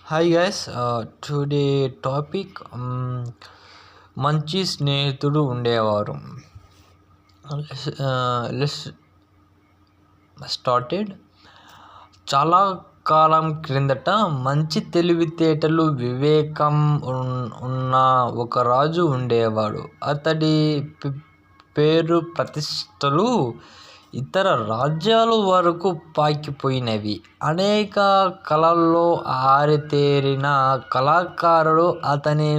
Hi guys, today topic మంచి స్నేహితుడు ఉండేవారు. Let's started. చాలా కాలం క్రిందట మంచి తెలివితేటలు, వివేకం ఉన్న ఒక రాజు ఉండేవాడు. అతడి పేరు ప్రతిష్టలు ఇతర రాజ్యాల వరకు పాకిపోయినవి. అనేక కళల్లో ఆరితేరిన కళాకారుడు అతని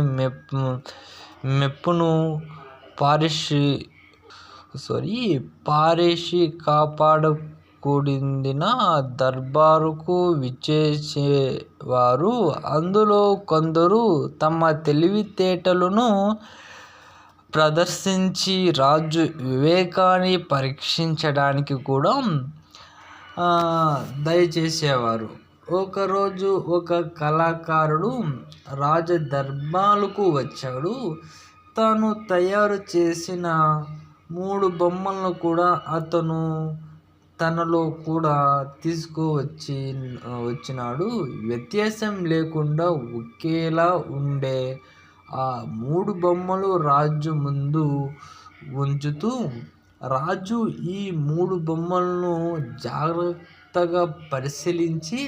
మెప్పును పారేసి కాపాడకూడదిన దర్బారుకు విచ్చేసేవారు. అందులో కొందరు తమ తెలివితేటలను ప్రదర్శించి రాజు వివేకాన్ని పరీక్షించడానికి కూడా దయచేసేవారు. ఒకరోజు ఒక కళాకారుడు రాజ దర్బారుకు వచ్చాడు. తాను తయారు చేసిన 3 బొమ్మలను కూడా అతను తనలో కూడా తీసుకువచ్చినాడు. వ్యత్యాసం లేకుండా ఒకేలా ఉండే ఆ 3 బొమ్మలు రాజు ముందు ఉంచుతూ, రాజు ఈ 3 బొమ్మలను జాగ్రత్తగా పరిశీలించి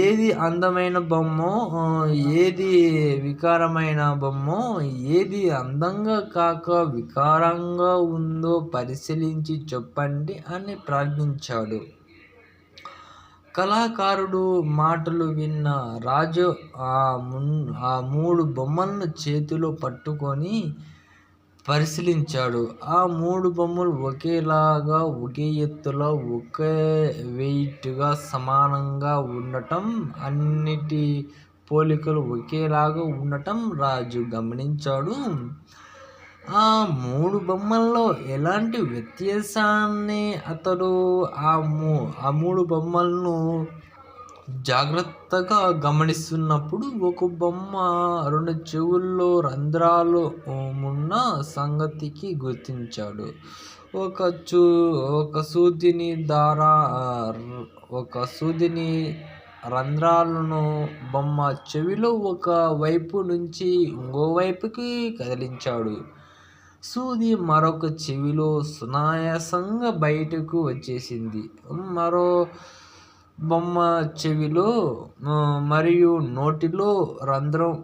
ఏది అందమైన బొమ్మో, ఏది వికారమైన బొమ్మో, ఏది అందంగా కాక వికారంగా ఉందో పరిశీలించి చెప్పండి అని ప్రార్థించాడు. కళాకారుడు మాటలు విన్న రాజు ఆ 3 బొమ్మలను చేతిలో పట్టుకొని పరిశీలించాడు. ఆ 3 బొమ్మలు ఒకేలాగా, ఒకే ఎత్తులో, ఒకే వెయిట్గా సమానంగా ఉండటం, అన్నిటి పోలికలు ఒకేలాగా ఉండటం రాజు గమనించాడు. ఆ 3 బొమ్మల్లో ఎలాంటి వ్యత్యాసాన్ని అతడు ఆ 3 బొమ్మలను జాగ్రత్తగా గమనిస్తున్నప్పుడు ఒక బొమ్మ 2 చెవుల్లో రంధ్రాలు ఉన్న సంగతికి గుర్తించాడు. ఒక సూదిని రంధ్రాలను బొమ్మ చెవిలో ఒక వైపు నుంచి ఇంకోవైపుకి కదిలించాడు. సూది మరొక చెవిలో సునాయాసంగా బయటకు వచ్చేసింది. మరో బొమ్మ చెవిలో మరియు నోటిలో రంధ్రం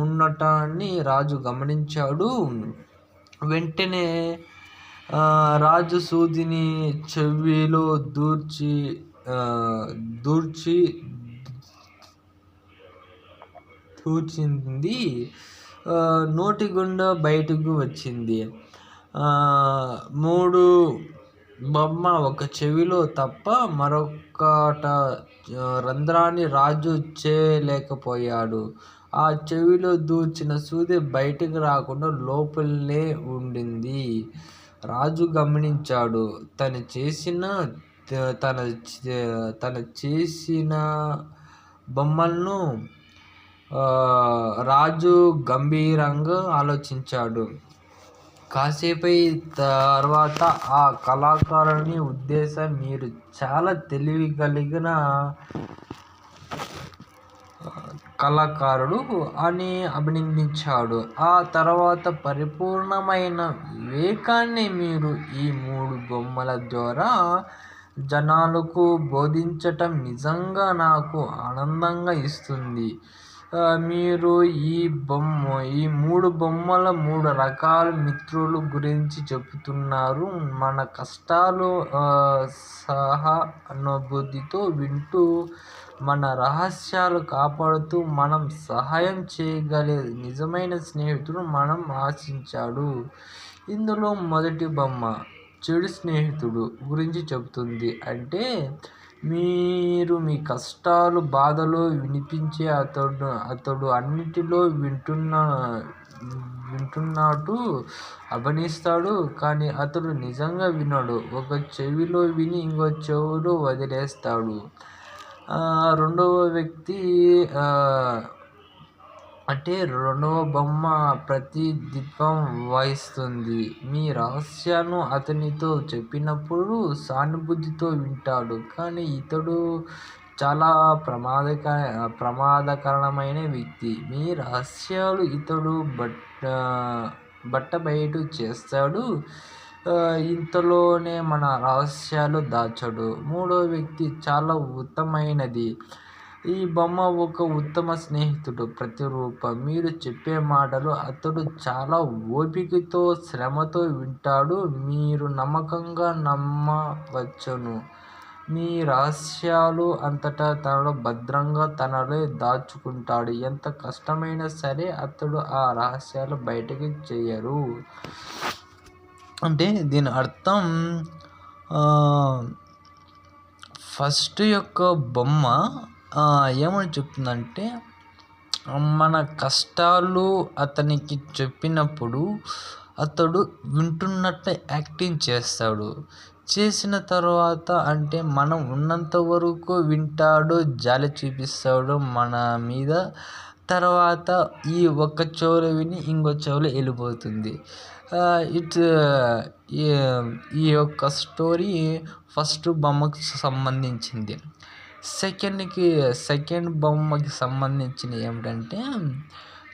ఉండటాన్ని రాజు గమనించాడు. వెంటనే రాజు సూదిని చెవిలో దూర్చింది. నోటి గుండా బయటకు వచ్చింది. 3 బొమ్మ ఒక చెవిలో తప్ప మరొకట రంధ్రాన్ని రాజు చేయలేకపోయాడు. ఆ చెవిలో దూర్చిన సూది బయటకు రాకుండా లోపలనే ఉండింది. రాజు గమనించాడు. తన చేసిన బొమ్మలను రాజు గంభీరంగా ఆలోచించాడు. కాసేపై తర్వాత ఆ కళాకారుని ఉద్దేశం, మీరు చాలా తెలివి కలిగిన కళాకారుడు అని అభినందించాడు. ఆ తర్వాత పరిపూర్ణమైన వివేకాన్ని మీరు ఈ 3 బొమ్మల ద్వారా జనాలకు బోధించటం నిజంగా నాకు ఆనందంగా ఇస్తుంది. మీరు ఈ 3 బొమ్మల 3 రకాల మిత్రుల గురించి చెబుతున్నారు. మన కష్టాలు సహానుభూతితో వింటూ, మన రహస్యాలు కాపాడుతూ మనం సహాయం చేయగలిగే నిజమైన స్నేహితుడు మనం ఆశించాడు. ఇందులో మొదటి బొమ్మ చెడు స్నేహితుడు గురించి చెబుతుంది. అంటే మీరు మీ కష్టాలు, బాధలు వినిపించే అతడు అన్నిటిలో వింటున్నట్టు అభినయిస్తాడు. కానీ అతడు నిజంగా వినడు. ఒక చెవిలో విని ఇంకో చెవిలో వదిలేస్తాడు. రెండవ వ్యక్తి అంటే రెండవ బొమ్మ ప్రాతినిధ్యం వహిస్తుంది. మీ రహస్యాలను అతనితో చెప్పినప్పుడు సానుభూతితో వింటాడు. కానీ ఇతడు చాలా ప్రమాదకరమైన వ్యక్తి. మీ రహస్యాలు ఇతడు బయట చేస్తాడు. ఇంతలోనే మన రహస్యాలు దాచడు. మూడో వ్యక్తి చాలా ఉత్తమైనది. ఈ బొమ్మ ఒక ఉత్తమ స్నేహితుడు ప్రతిరూపం. మీరు చెప్పే మాటలు అతడు చాలా ఓపికతో, శ్రమతో వింటాడు. మీరు నమ్మకంగా నమ్మవచ్చును. మీ రహస్యాలు అంతటా తనలో భద్రంగా తనలో దాచుకుంటాడు. ఎంత కష్టమైనా సరే అతడు ఆ రహస్యాలు బయటకి చెయ్యరు. అంటే దీని అర్థం ఫస్ట్ యొక్క బొమ్మ ఏమని చెప్తుందంటే, మన కష్టాలు అతనికి చెప్పినప్పుడు అతడు వింటున్నట్టు యాక్టింగ్ చేస్తాడు. చేసిన తర్వాత అంటే మనం ఉన్నంత వరకు వింటాడు, జాలి చూపిస్తాడు మన మీద. తర్వాత ఈ ఒక్క చెవులో విని ఇంకో చెవులో వెళ్ళిపోతుంది. ఈ యొక్క స్టోరీ ఫస్ట్ బొమ్మకి సంబంధించింది. సెకండ్ బొమ్మకి సంబంధించిన ఏమిటంటే,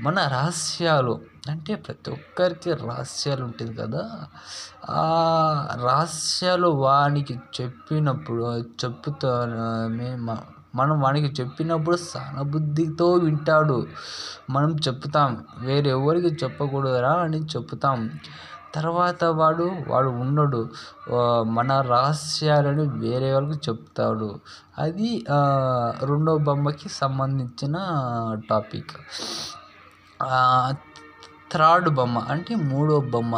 మన రహస్యాలు అంటే ప్రతి ఒక్కరికి రహస్యాలు ఉంటుంది కదా. ఆ రహస్యాలు వానికి చెప్పినప్పుడు మనం వానికి చెప్పినప్పుడు సానుభూతితో వింటాడు. మనం చెప్తాం, వేరే ఎవరికి చెప్పకూడదురా అని చెప్తాం. తర్వాత వాడు ఉండడు, మన రహస్యాలను వేరే వాళ్ళకి చెప్తాడు. అది రెండో బొమ్మకి సంబంధించిన టాపిక్. థర్డ్ బొమ్మ అంటే మూడో బొమ్మ.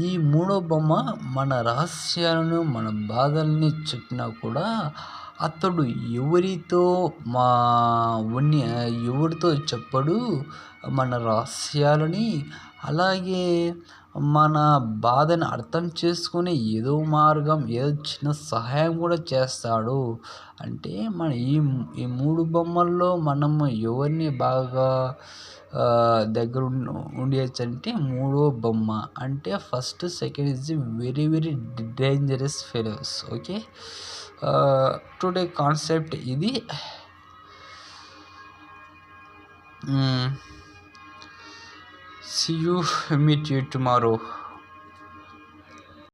ఈ మూడో బొమ్మ మన రహస్యాలను, మన బాధల్ని చెప్పినా కూడా అతడు ఎవరితో చెప్పడు మన రహస్యాలని. అలాగే మన బాధను అర్థం చేసుకుని ఏదో మార్గం, ఏదో చిన్న సహాయం కూడా చేస్తాడు. అంటే మన ఈ మూడు బొమ్మల్లో మనము ఎవరిని బాగా దగ్గర ఉండేయచ్చు అంటే మూడో బొమ్మ. అంటే first, second is very very dangerous fellows. Okay, today concept ఇది. See you, meet you tomorrow.